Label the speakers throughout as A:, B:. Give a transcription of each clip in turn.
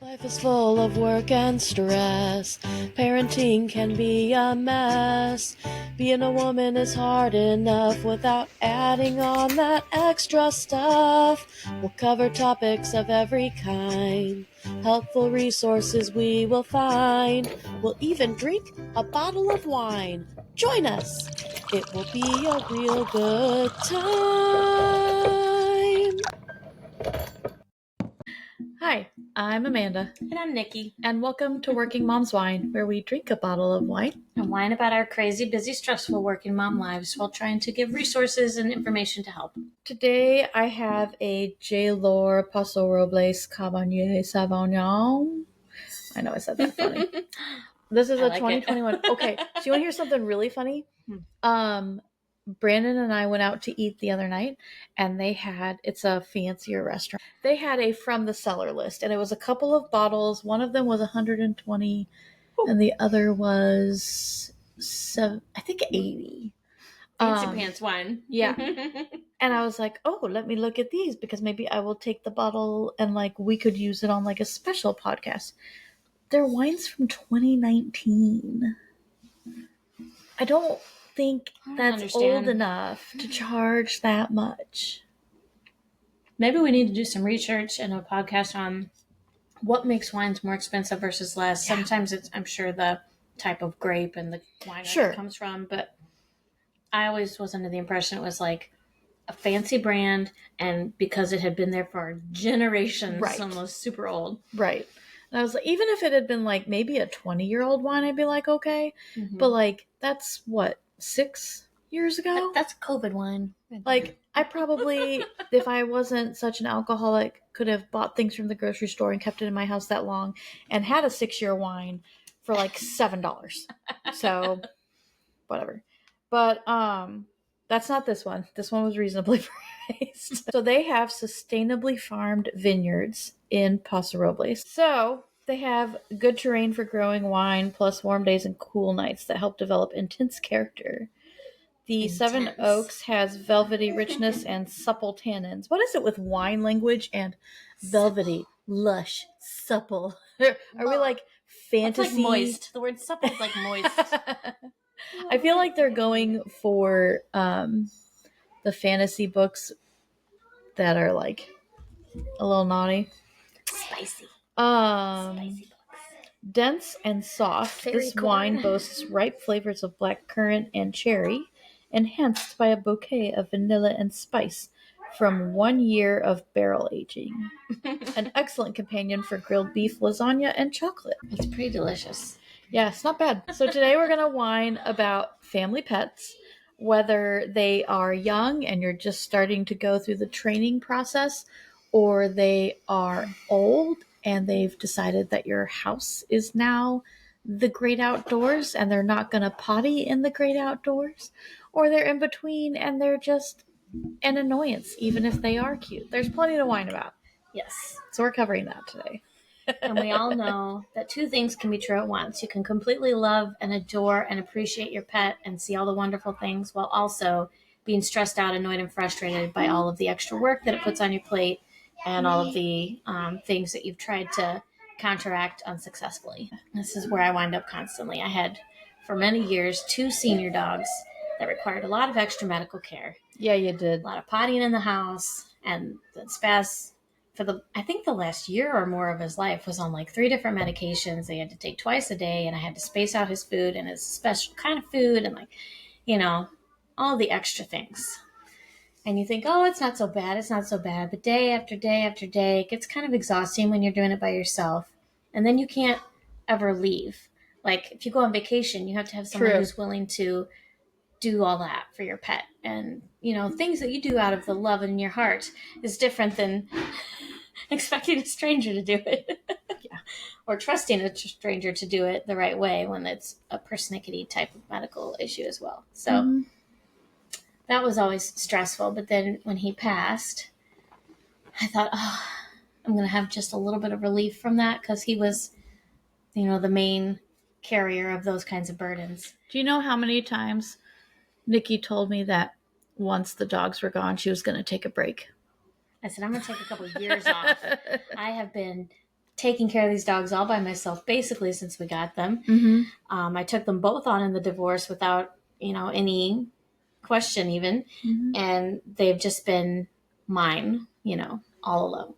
A: Life is full of work and stress. Parenting can be a mess. Being a woman is hard enough without adding on that extra stuff. We'll cover topics of every kind. Helpful resources we will find. We'll even drink a bottle of wine. Join us. It will be a real good time. Hi, I'm Amanda.
B: And I'm Nikki.
A: And welcome to Working Mom's Wine, where we drink a bottle of wine
B: and whine about our crazy, busy, stressful working mom lives while trying to give resources and information to help.
A: Today I have a J. Lore Paso Robles Cabernet Sauvignon. I know I said that funny. This is a 2021. Okay, so you want to hear something really funny? Brandon and I went out to eat the other night, and it's a fancier restaurant. They had a from the cellar list, and it was a couple of bottles. One of them was 120, and the other was I think 80.
B: Fancy pants wine.
A: Yeah. And I was like, oh, let me look at these because maybe I will take the bottle and we could use it on a special podcast. They're wines from 2019. I don't think that's old enough to charge that much.
B: Maybe we need to do some research and a podcast on what makes wines more expensive versus less. Yeah. Sometimes it's, I'm sure, the type of grape and the wine it comes from, but I always was under the impression it was like a fancy brand, and because it had been there for generations, almost super old.
A: Right. And I was like, even if it had been maybe a 20-year-old wine, I'd be like, okay. Mm-hmm. But that's what, 6 years ago?
B: That's COVID wine.
A: I probably, if I wasn't such an alcoholic, could have bought things from the grocery store and kept it in my house that long and had a 6-year wine for $7. So, whatever. But, that's not this one. This one was reasonably priced. So they have sustainably farmed vineyards in Paso Robles. So they have good terrain for growing wine, plus warm days and cool nights that help develop intense character. The Seven Oaks has velvety richness and supple tannins. What is it with wine language and velvety, lush, supple? Are we fantasy?
B: It's moist. The word supple is moist.
A: I feel like they're going for the fantasy books that are a little naughty.
B: Spicy.
A: Spicy books. Dense and soft, this wine boasts ripe flavors of black currant and cherry, enhanced by a bouquet of vanilla and spice from 1 year of barrel aging. An excellent companion for grilled beef, lasagna, and chocolate.
B: It's pretty delicious.
A: Yeah, it's not bad. So today we're going to whine about family pets, whether they are young and you're just starting to go through the training process, or they are old and they've decided that your house is now the great outdoors and they're not going to potty in the great outdoors, or they're in between and they're just an annoyance, even if they are cute. There's plenty to whine about.
B: Yes.
A: So we're covering that today.
B: And we all know that two things can be true at once. You can completely love and adore and appreciate your pet and see all the wonderful things, while also being stressed out, annoyed, and frustrated by all of the extra work that it puts on your plate and all of the things that you've tried to counteract unsuccessfully. This is where I wind up constantly. I had, for many years, 2 senior dogs that required a lot of extra medical care.
A: Yeah, you did.
B: A lot of pottying in the house, and the Spaz, I think the last year or more of his life, was on 3 different medications they had to take twice a day, and I had to space out his food and his special kind of food and all the extra things. And you think, oh, it's not so bad. But day after day after day, it gets kind of exhausting when you're doing it by yourself. And then you can't ever leave. If you go on vacation, you have to have someone who's willing to do all that for your pet. And, things that you do out of the love in your heart is different than expecting a stranger to do it. Yeah. Or trusting a stranger to do it the right way when it's a persnickety type of medical issue as well. So that was always stressful. But then when he passed, I thought, I'm going to have just a little bit of relief from that, because he was, the main carrier of those kinds of burdens.
A: Do you know how many times Nikki told me that once the dogs were gone, she was going to take a break?
B: I said, I'm going to take a couple of years off. I have been taking care of these dogs all by myself, basically, since we got them.
A: Mm-hmm.
B: I took them both on in the divorce without, any question even.
A: Mm-hmm.
B: And they've just been mine, all alone.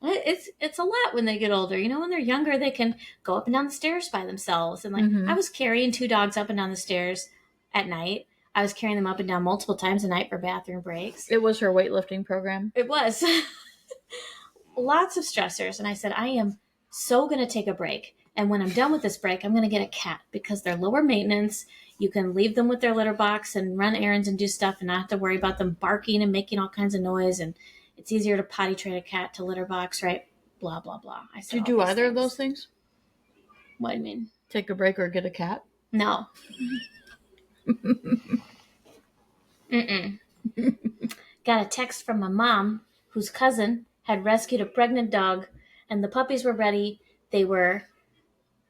B: It's a lot when they get older. When they're younger, they can go up and down the stairs by themselves. And
A: Mm-hmm.
B: I was carrying 2 dogs up and down the stairs at night. I was carrying them up and down multiple times a night for bathroom breaks.
A: It was her weightlifting program.
B: It was. Lots of stressors. And I said, I am so going to take a break. And when I'm done with this break, I'm going to get a cat because they're lower maintenance. You can leave them with their litter box and run errands and do stuff and not have to worry about them barking and making all kinds of noise. And it's easier to potty train a cat to litter box, right? Blah, blah, blah. I said,
A: Did you do either of those things?
B: What do you mean?
A: Take a break or get a cat?
B: No. Mm-mm. Got a text from my mom, whose cousin had rescued a pregnant dog, and the puppies were ready. They were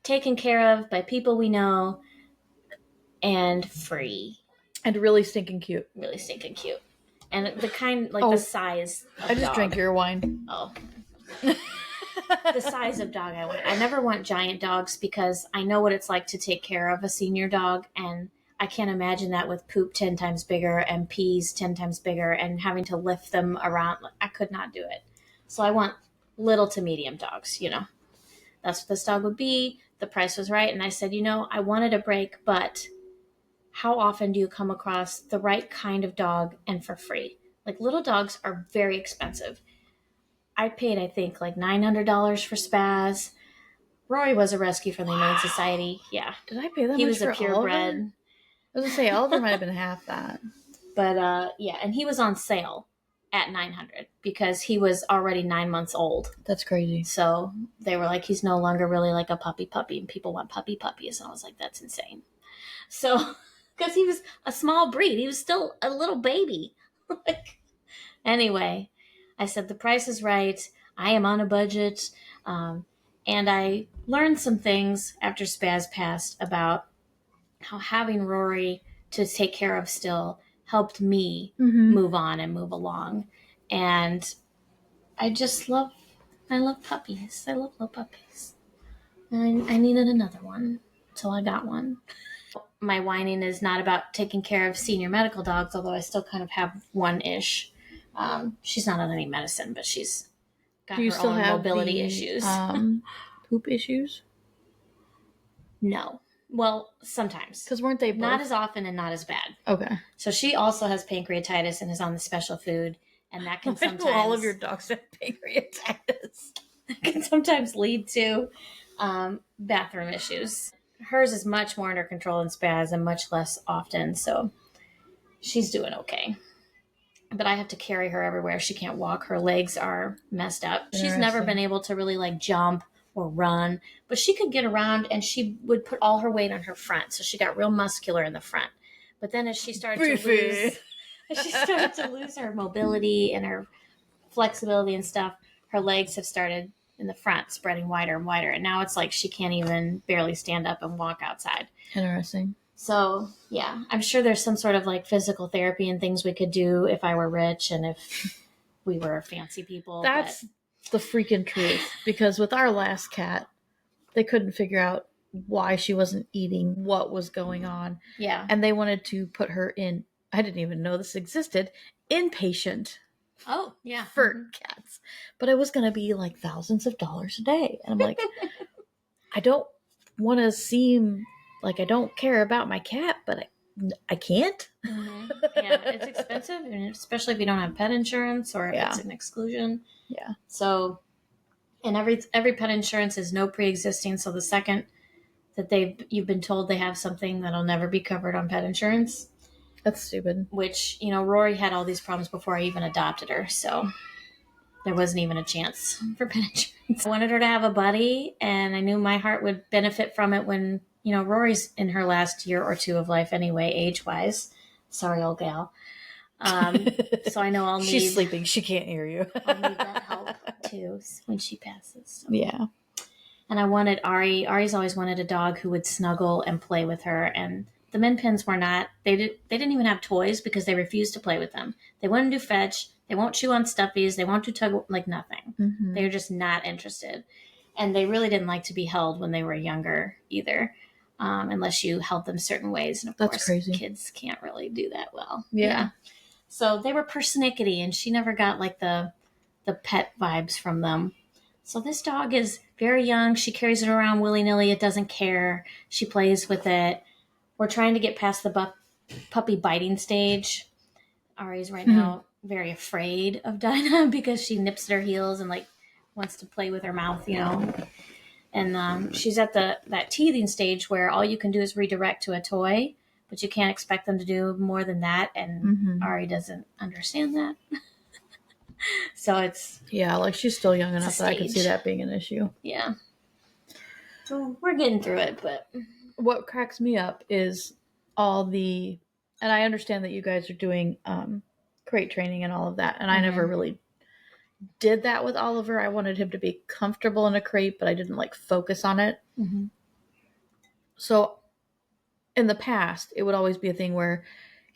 B: taken care of by people we know and free.
A: And really stinking cute.
B: Really stinking cute. And the kind, the size of
A: I just
B: dog.
A: drank your wine.
B: Oh. The size of dog I want. I never want giant dogs because I know what it's like to take care of a senior dog, and I can't imagine that with poop 10 times bigger and pees 10 times bigger and having to lift them around. I could not do it. So I want little to medium dogs, That's what this dog would be. The price was right. And I said, I wanted a break, but how often do you come across the right kind of dog and for free? Little dogs are very expensive. I paid, I think, $900 for Spaz. Rory was a rescue from the Humane Society. Yeah.
A: Did I pay that
B: He
A: much
B: was a
A: for
B: purebred.
A: I was going to say, Oliver might have been half that.
B: But, yeah, and he was on sale at $900 because he was already 9 months old.
A: That's crazy.
B: So they were like, he's no longer really like a puppy, and people want puppies. And I was like, that's insane. So, because he was a small breed, he was still a little baby. Anyway, I said, the price is right. I am on a budget. And I learned some things after Spaz passed about how having Rory to take care of still helped me move on and move along. And I love puppies. I love little puppies. And I needed another one, so I got one. My whining is not about taking care of senior medical dogs, although I still kind of have one-ish. She's not on any medicine, but she's got her own mobility issues.
A: Poop issues?
B: No. Well, sometimes.
A: Because weren't they both?
B: Not as often and not as bad.
A: Okay.
B: So she also has pancreatitis and is on the special food, and that can sometimes...
A: all of your dogs have pancreatitis.
B: That can sometimes lead to bathroom issues. Hers is much more under control than Spaz and much less often, so she's doing okay. But I have to carry her everywhere. She can't walk. Her legs are messed up. She's never been able to really jump or run, but she could get around, and she would put all her weight on her front. So she got real muscular in the front. But then as she started to lose her mobility and her flexibility and stuff, her legs have started in the front spreading wider and wider. And now it's like she can't even barely stand up and walk outside.
A: Interesting.
B: So, yeah, I'm sure there's some sort of physical therapy and things we could do if I were rich and if we were fancy people.
A: That's the freaking truth. Because with our last cat, they couldn't figure out why she wasn't eating, what was going on.
B: Yeah.
A: And they wanted to put her in, I didn't even know this existed, inpatient.
B: Oh, yeah.
A: For cats. But it was going to be thousands of dollars a day. And I'm like, I don't want to seem like I don't care about my cat, but I can't.
B: Mm-hmm. Yeah, it's expensive, and especially if you don't have pet insurance or if it's an exclusion.
A: Yeah.
B: So, and every pet insurance is no pre-existing. So the second that you've been told they have something that'll never be covered on pet insurance.
A: That's stupid.
B: Which, Rory had all these problems before I even adopted her. So there wasn't even a chance for pet insurance. I wanted her to have a buddy, and I knew my heart would benefit from it when, Rory's in her last year or two of life anyway, age-wise. Sorry, old gal. So I know I'll need...
A: She's sleeping. She can't hear you.
B: I'll need that help, too, when she passes. So.
A: Yeah.
B: And I wanted Ari's always wanted a dog who would snuggle and play with her, and the Min Pins were not, they didn't even have toys because they refused to play with them. They wouldn't do fetch. They won't chew on stuffies. They won't do tug, nothing.
A: Mm-hmm.
B: They're just not interested. And they really didn't like to be held when they were younger either, unless you held them certain ways. And of
A: That's
B: course,
A: crazy.
B: kids can't really do that well.
A: Yeah.
B: So they were persnickety, and she never got like the pet vibes from them. So this dog is very young. She carries it around willy-nilly. It doesn't care. She plays with it. We're trying to get past the puppy biting stage. Ari's right now very afraid of Dinah because she nips at her heels and like wants to play with her mouth, you know. And she's at that teething stage where all you can do is redirect to a toy, but you can't expect them to do more than that. And Ari doesn't understand that. So it's
A: like she's still young enough that I could see
B: stage.
A: that being an issue.
B: Yeah. So we're getting through it, but
A: What cracks me up is all the, and I understand that you guys are doing crate training and all of that, and I never really did that with Oliver. I wanted him to be comfortable in a crate, but I didn't like focus on it. So in the past, it would always be a thing where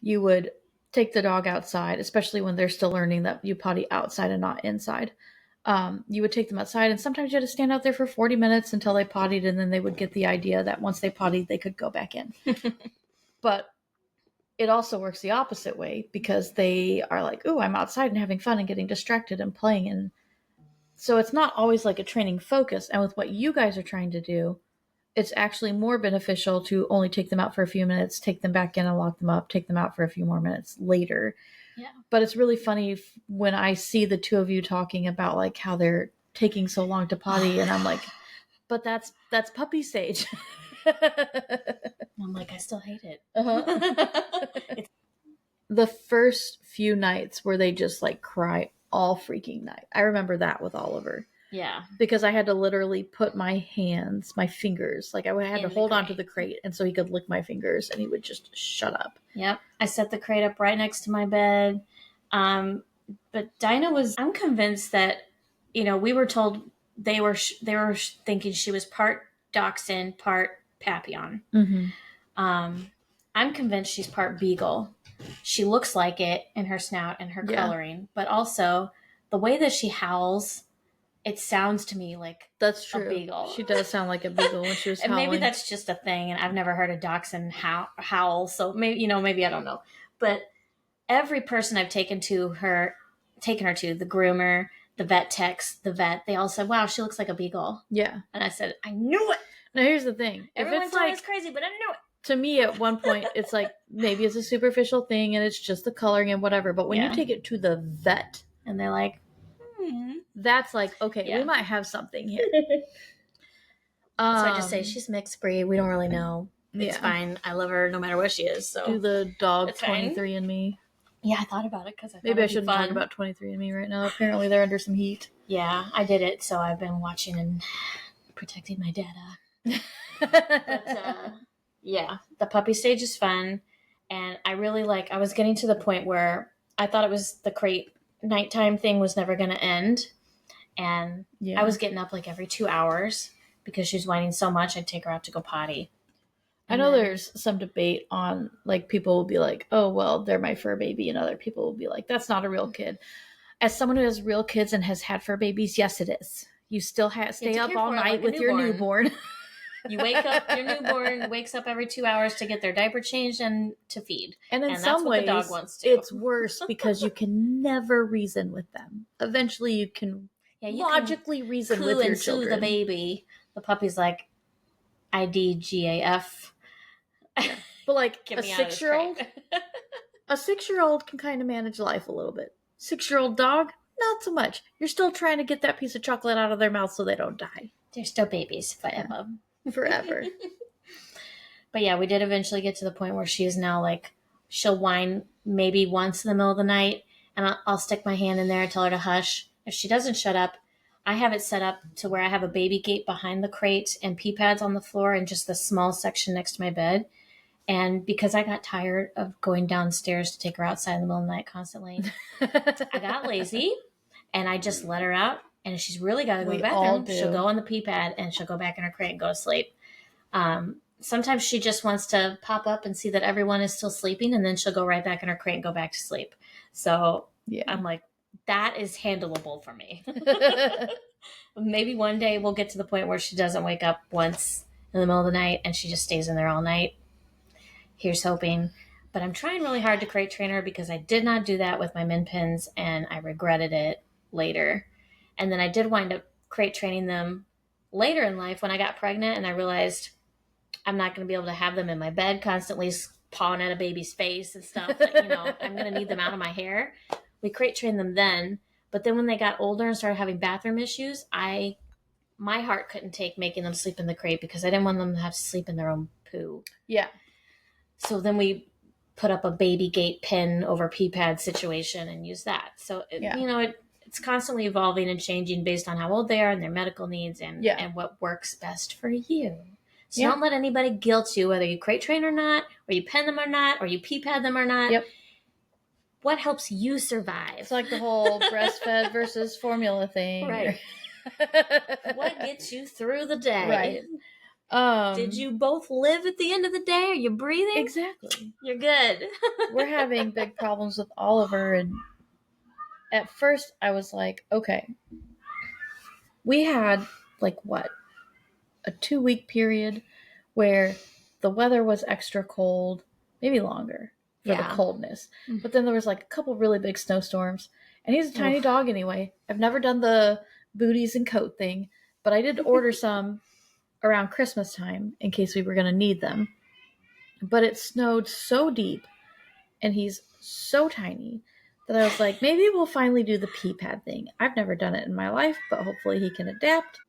A: you would take the dog outside, especially when they're still learning that you potty outside and not inside. You would take them outside, and sometimes you had to stand out there for 40 minutes until they pottied, and then they would get the idea that once they pottied, they could go back in. But it also works the opposite way because they are like, ooh, I'm outside and having fun and getting distracted and playing. And so it's not always like a training focus. And with what you guys are trying to do, it's actually more beneficial to only take them out for a few minutes, take them back in and lock them up, take them out for a few more minutes later.
B: yeah.
A: But it's really funny when I see the two of you talking about like how they're taking so long to potty, and I'm like, but that's puppy stage.
B: I'm like, I still hate it.
A: The first few nights where they just like cry all freaking night. I remember that with Oliver.
B: Yeah.
A: Because I had to literally put my fingers, like I had to hold onto the crate, and so he could lick my fingers, and he would just shut up.
B: Yep. I set the crate up right next to my bed. But Dinah I'm convinced that, we were told they were thinking she was part Dachshund, part Papillon. I'm convinced she's part Beagle. She looks like it in her snout and her coloring, but also the way that she howls, it sounds to me like
A: that's true.
B: A beagle.
A: She does sound like a beagle when she was howling.
B: And maybe that's just a thing, and I've never heard a dachshund howl, so maybe I don't know. But every person I've taken her to, the groomer, the vet techs, the vet, they all said, "Wow, she looks like a beagle."
A: Yeah,
B: and I said, "I knew it."
A: Now here's the thing:
B: everyone told me it's crazy, but I knew it.
A: To me, at one point, it's like maybe it's a superficial thing, and it's just the coloring and whatever. But when you take it to the vet,
B: and they're like,
A: that's like, okay, we might have something here.
B: So I just say she's mixed breed. We don't really know. It's fine. I love her no matter what she is. So
A: do the dog 23andMe.
B: Yeah, I thought about it because
A: maybe I shouldn't talk about 23andMe right now. Apparently, they're under some heat.
B: Yeah, I did it, so I've been watching and protecting my data. But yeah, the puppy stage is fun, and I really I was getting to the point where I thought it was the crate nighttime thing was never going to end, and I was getting up like every 2 hours because she was whining so much. I'd take her out to go potty.
A: And I know there's some debate on like people will be like, oh well, they're my fur baby, and other people will be like, that's not a real kid. As someone who has real kids and has had fur babies, yes, it is. You still stay up all night with your newborn. You wake up, your newborn wakes up every 2 hours to get their diaper changed and to feed. And in some ways, the dog wants to. It's worse because you can never reason with them. Eventually, you can logically reason with your children. The baby, the puppy's like, IDGAF. Yeah. But like a 6-year-old, a 6-year-old can kind of manage life a little bit. 6-year-old dog, not so much. You're still trying to get that piece of chocolate out of their mouth so they don't die. They're still babies forever. Yeah. Forever. But yeah, we did eventually get to the point where she is now like, she'll whine maybe once in the middle of the night, and I'll stick my hand in there and tell her to hush. If she doesn't shut up, I have it set up to where I have a baby gate behind the crate and pee pads on the floor and just the small section next to my bed. And because I got tired of going downstairs to take her outside in the middle of the night constantly, I got lazy and I just let her out. And if she's really got to go to the bathroom, she'll go on the pee pad and she'll go back in her crate and go to sleep. Sometimes she just wants to pop up and see that everyone is still sleeping, and then she'll go right back in her crate and go back to sleep. So I'm like, that is handleable for me.
B: Maybe one day we'll get to the point where she doesn't wake up once in the middle of the night and she just stays in there all night. Here's hoping. But I'm trying really hard to crate train her because I did not do that with my min pins and I regretted it later. And then I did wind up crate training them later in life when I got pregnant and I realized I'm not going to be able to have them in my bed constantly pawing at a baby's face and stuff. I'm going to need them out of my hair. We crate trained them then, but then when they got older and started having bathroom issues, my heart couldn't take making them sleep in the crate because I didn't want them to have to sleep in their own poo.
A: Yeah.
B: So then we put up a baby gate pin over pee pad situation and use that. So it's constantly evolving and changing based on how old they are and their medical needs and what works best for you. So don't let anybody guilt you whether you crate train or not, or you pen them or not, or you pee pad them or not.
A: Yep.
B: What helps you survive?
A: It's like the whole breastfed versus formula thing.
B: Right. What gets you through the day?
A: Right.
B: Did you both live at the end of the day? Are you breathing?
A: Exactly.
B: You're good.
A: We're having big problems with Oliver, and at first I was like, okay. We had a 2-week period where the weather was extra cold, maybe longer for the coldness. But then there was a couple really big snowstorms. And he's a tiny dog anyway. I've never done the booties and coat thing, but I did order some around Christmas time in case we were going to need them. But it snowed so deep and he's so tiny that I was like, maybe we'll finally do the pee pad thing. I've never done it in my life, but hopefully he can adapt.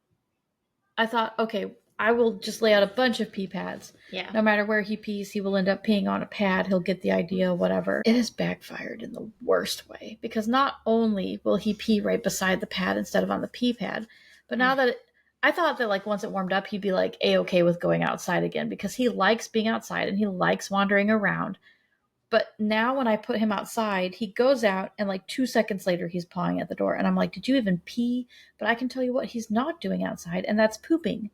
A: I thought, okay, I will just lay out a bunch of pee pads.
B: Yeah.
A: No matter where he pees, he will end up peeing on a pad. He'll get the idea, whatever. It has backfired in the worst way because not only will he pee right beside the pad instead of on the pee pad, but now that I thought that once it warmed up, he'd be A-okay with going outside again because he likes being outside and he likes wandering around. But now when I put him outside, he goes out and 2 seconds later, he's pawing at the door. And I'm like, did you even pee? But I can tell you what he's not doing outside, and that's pooping.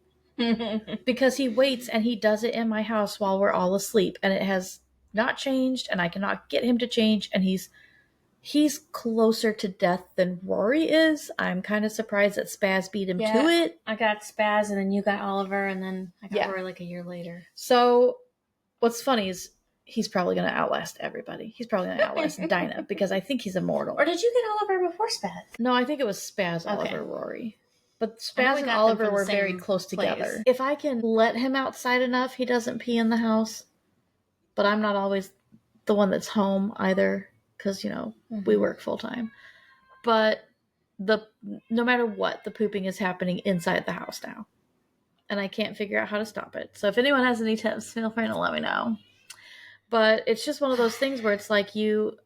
A: Because he waits and he does it in my house while we're all asleep. And it has not changed, and I cannot get him to change. And he's closer to death than Rory is. I'm kind of surprised that Spaz beat him to it.
B: I got Spaz, and then you got Oliver, and then I got Rory a year later.
A: So what's funny is he's probably going to outlast everybody. He's probably going to outlast Dinah because I think he's immortal.
B: Or did you get Oliver before Spaz?
A: No, I think it was Spaz, Oliver, Rory. But Spaz and Oliver were very close together. If I can let him outside enough, he doesn't pee in the house. But I'm not always the one that's home either because, we work full time. But no matter what, the pooping is happening inside the house now. And I can't figure out how to stop it. So if anyone has any tips, feel free to let me know. But it's just one of those things where it's you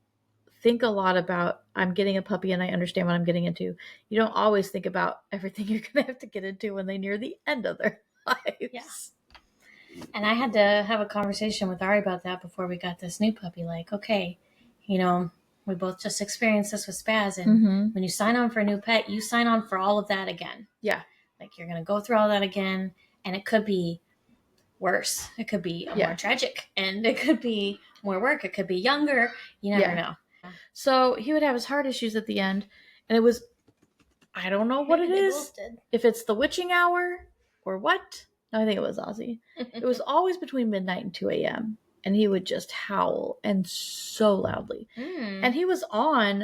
A: think a lot about, I'm getting a puppy and I understand what I'm getting into. You don't always think about everything you're going to have to get into when they near the end of their lives.
B: Yes. And I had to have a conversation with Ari about that before we got this new puppy. Okay, we both just experienced this with Spaz. And when you sign on for a new pet, you sign on for all of that again.
A: Yeah.
B: You're going to go through all that again. And it could be worse. It could be more tragic, and it could be more work. It could be younger. You never know.
A: So he would have his heart issues at the end, and it was, I don't know what it is. If it's the witching hour or what. No, I think it was Ozzy. It was always between midnight and 2 a.m. and he would just howl, and so loudly. And he was on.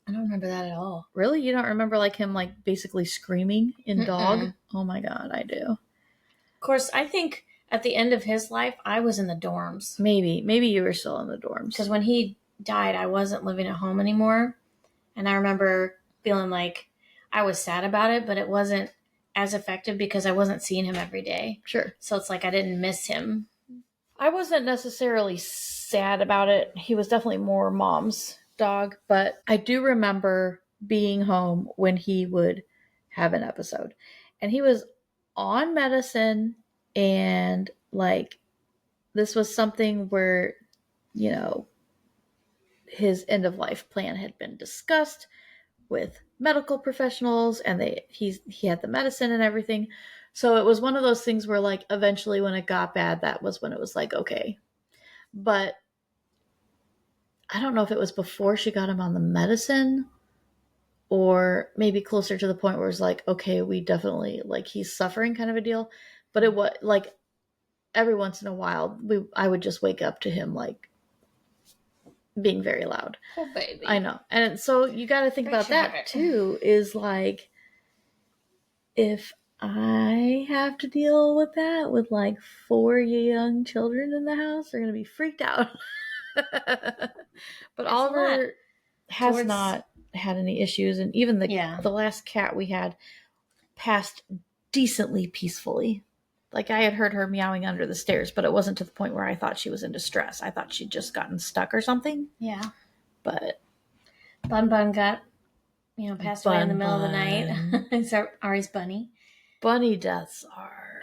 B: I don't remember that at all.
A: Really? You don't remember him basically screaming in dog? Oh my God, I do.
B: Of course, I think at the end of his life, I was in the dorms.
A: Maybe you were still in the dorms.
B: Because when he died, I wasn't living at home anymore. And I remember feeling I was sad about it, but it wasn't as effective because I wasn't seeing him every day.
A: Sure.
B: So it's I didn't miss him.
A: I wasn't necessarily sad about it. He was definitely more Mom's dog. But I do remember being home when he would have an episode. And he was on medicine, and this was something where his end of life plan had been discussed with medical professionals, and he had the medicine and everything. So it was one of those things where eventually when it got bad, that was when it was okay. But I don't know if it was before she got him on the medicine or maybe closer to the point where it's like, okay, we definitely, like, he's suffering kind of a deal. But it was like every once in a while, I would just wake up to him like being very loud.
B: Oh, baby.
A: I know. And so you got to think about that too, is like, if I have to deal with that with like 4 young children in the house, they're going to be freaked out. But Oliver has not had any issues. And even the last cat we had passed decently peacefully. Like, I had heard her meowing under the stairs, but it wasn't to the point where I thought she was in distress. I thought she'd just gotten stuck or something.
B: Yeah.
A: But
B: Bun Bun got, passed away in the middle of the night. It's Ari's bunny.
A: Bunny deaths are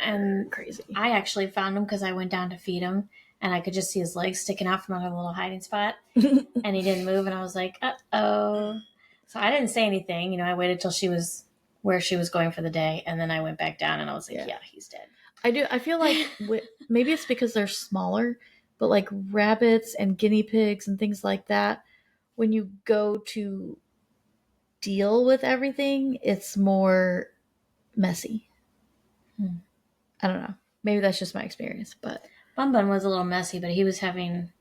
A: crazy.
B: I actually found him because I went down to feed him, and I could just see his legs sticking out from under a little hiding spot, and he didn't move, and I was like, uh-oh. So I didn't say anything. I waited till she was where she was going for the day, and then I went back down, and I was like, yeah he's dead.
A: I feel like maybe it's because they're smaller, but like rabbits and guinea pigs and things like that, when you go to deal with everything, it's more messy. I don't know. Maybe that's just my experience, but
B: Bun Bun was a little messy, but he was having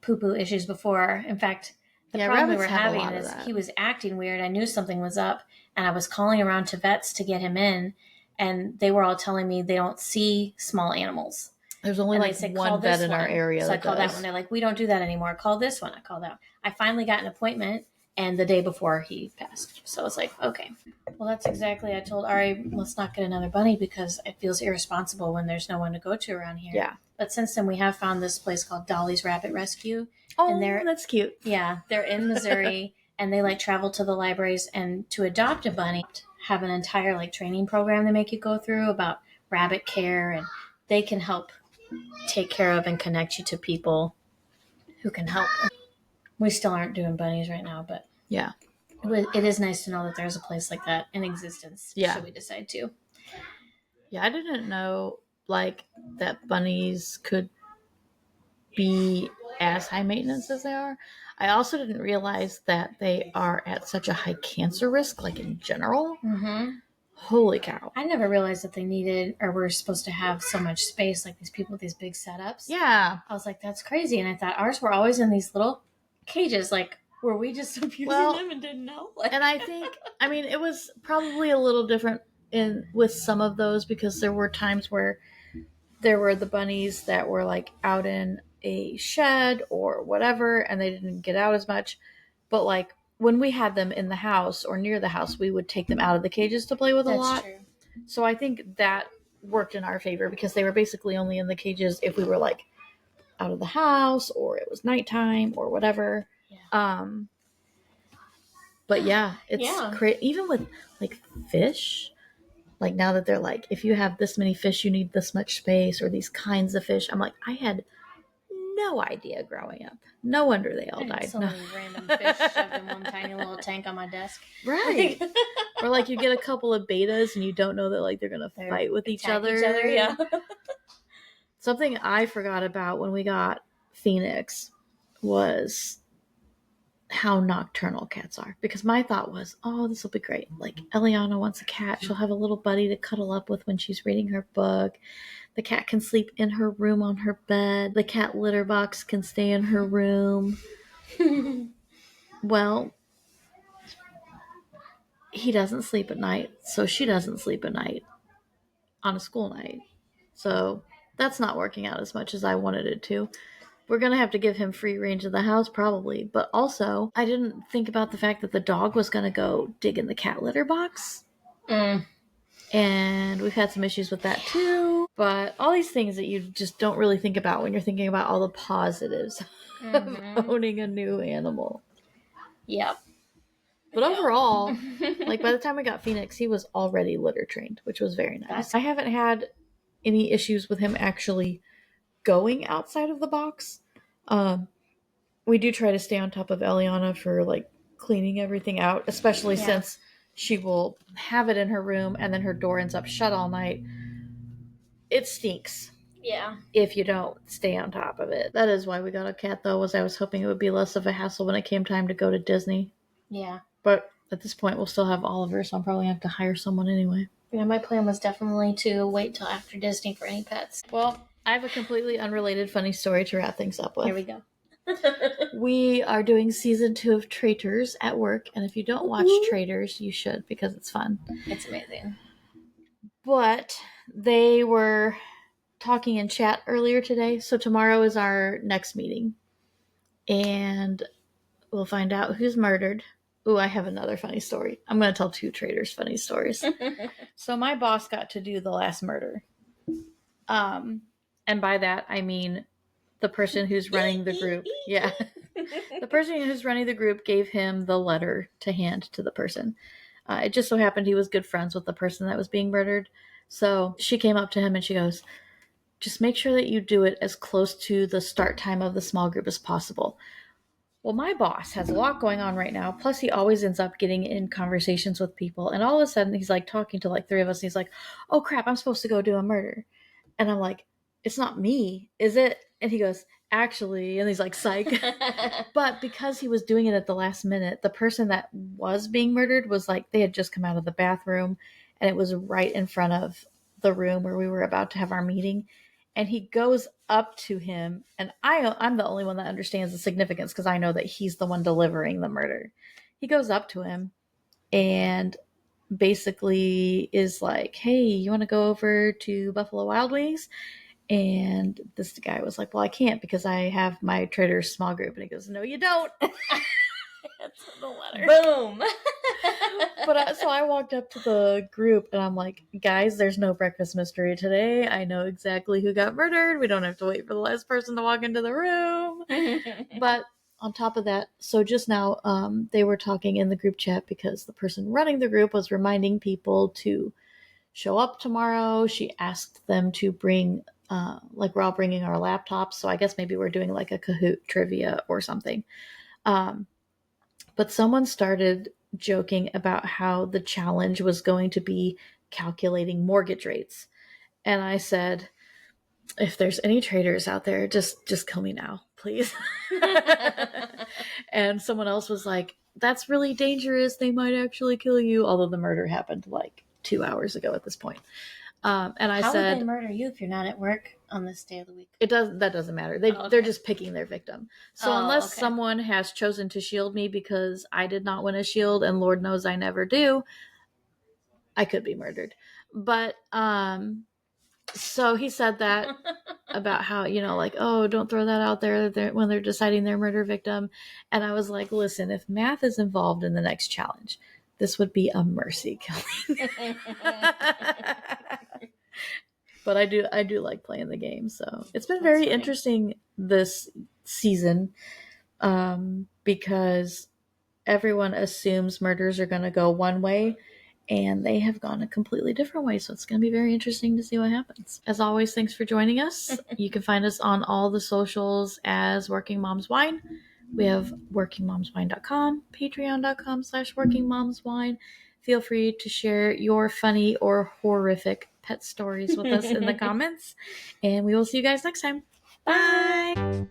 B: poo-poo issues before. In fact, the problem we were having is he was acting weird. I knew something was up, and I was calling around to vets to get him in, and they were all telling me they don't see small animals.
A: There's only like one vet in our area.
B: So I called that one. They're like, we don't do that anymore. Call this one. I called that. I finally got an appointment, and the day before he passed. So it's like, okay. Well, that's exactly. I told Ari, let's not get another bunny because it feels irresponsible when there's no one to go to around here.
A: Yeah.
B: But since then, we have found this place called Dolly's Rabbit Rescue.
A: Oh, and that's cute.
B: Yeah, they're in Missouri, and they like travel to the libraries, and to adopt a bunny, have an entire like training program they make you go through about rabbit care, and they can help take care of and connect you to people who can help. We still aren't doing bunnies right now, but
A: yeah,
B: it is nice to know that there's a place like that in existence.
A: Yeah,
B: should we decide to.
A: Yeah, I didn't know like that bunnies could be as high maintenance as they are. I also didn't realize that they are at such a high cancer risk, like in general.
B: Mm-hmm.
A: Holy cow.
B: I never realized that they needed or were supposed to have so much space, like these people with these big setups.
A: Yeah.
B: I was like, that's crazy. And I thought ours were always in these little cages. Like, were we just abusing them and didn't know?
A: And I think, it was probably a little different with some of those, because there were times where there were the bunnies that were like out in a shed or whatever, and they didn't get out as much. But like when we had them in the house or near the house, we would take them out of the cages to play with a lot. True. So I think that worked in our favor, because they were basically only in the cages if we were like out of the house or it was nighttime or whatever. Yeah. But yeah, it's great. Even with like fish, like now that they're like, if you have this many fish, you need this much space, or these kinds of fish. I'm like, I had no idea growing up. No wonder they all died.
B: So many random fish shoved in one tiny little tank on my desk.
A: Right. Or like you get a couple of betas and you don't know that like they're going to fight with each other.
B: Yeah.
A: Something I forgot about when we got Phoenix was how nocturnal cats are. Because my thought was, oh, this will be great. Like, Eliana wants a cat. She'll have a little buddy to cuddle up with when she's reading her book. The cat can sleep in her room on her bed. The cat litter box can stay in her room. Well, he doesn't sleep at night, so she doesn't sleep at night on a school night. So that's not working out as much as I wanted it to. We're going to have to give him free range of the house probably. But also, I didn't think about the fact that the dog was going to go dig in the cat litter box. And we've had some issues with that too. But all these things that you just don't really think about when you're thinking about all the positives of owning a new animal.
B: Yep.
A: But overall, like by the time we got Phoenix, he was already litter trained, which was very nice. I haven't had any issues with him actually going outside of the box. We do try to stay on top of Eliana for like cleaning everything out, especially since she will have it in her room and then her door ends up shut all night. It stinks.
B: Yeah.
A: If you don't stay on top of it. That is why we got a cat, though, was I was hoping it would be less of a hassle when it came time to go to Disney.
B: Yeah.
A: But at this point, we'll still have Oliver, so I'm probably going to have to hire someone anyway.
B: Yeah, my plan was definitely to wait till after Disney for any pets.
A: Well, I have a completely unrelated funny story to wrap things up with.
B: Here we go.
A: We are doing season 2 of Traitors at work, and if you don't watch Traitors, you should, because it's fun.
B: It's amazing.
A: But they were talking in chat earlier today, so tomorrow is our next meeting. And we'll find out who's murdered. Ooh, I have another funny story. I'm going to tell 2 Traitors funny stories. So my boss got to do the last murder. And by that, I mean the person who's running the group. Yeah. The person who's running the group gave him the letter to hand to the person. It just so happened he was good friends with the person that was being murdered. So she came up to him and she goes, just make sure that you do it as close to the start time of the small group as possible. Well, my boss has a lot going on right now. Plus, he always ends up getting in conversations with people. And all of a sudden, he's like talking to like 3 of us. And he's like, oh, crap, I'm supposed to go do a murder. And I'm like, it's not me, is it? And he goes, actually. And he's like, psych. But because he was doing it at the last minute, the person that was being murdered was like, they had just come out of the bathroom. And it was right in front of the room where we were about to have our meeting. And he goes up to him, and I'm the only one that understands the significance because I know that he's the one delivering the murder. He goes up to him and basically is like, hey, you want to go over to Buffalo Wild Wings? And this guy was like, well, I can't because I have my Trader's small group. And he goes, no, you don't. That's the letter.
B: Boom.
A: But so I walked up to the group and I'm like, guys, there's no breakfast mystery today. I know exactly who got murdered. We don't have to wait for the last person to walk into the room. But on top of that, so just now they were talking in the group chat because the person running the group was reminding people to show up tomorrow. She asked them to bring, like we're all bringing our laptops. So I guess maybe we're doing like a Kahoot trivia or something. But someone started joking about how the challenge was going to be calculating mortgage rates. And I said, if there's any traders out there, just kill me now, please. And someone else was like, that's really dangerous. They might actually kill you. Although the murder happened like 2 hours ago at this point. And I
B: How
A: said,
B: would they murder you if you're not at work on this day of the week?
A: that doesn't matter. They're just picking their victim. So unless someone has chosen to shield me because I did not win a shield, and Lord knows I never do, I could be murdered. But so he said that about how, like, oh, don't throw that out there when they're deciding their murder victim. And I was like, listen, if math is involved in the next challenge, this would be a mercy killing. But I do like playing the game, so it's been very interesting this season, because everyone assumes murders are going to go one way, and they have gone a completely different way. So it's going to be very interesting to see what happens. As always, thanks for joining us. You can find us on all the socials as Working Moms Whine. We have workingmomswine.com, patreon.com/workingmomswine. Feel free to share your funny or horrific pet stories with us in the comments. And we will see you guys next time. Bye!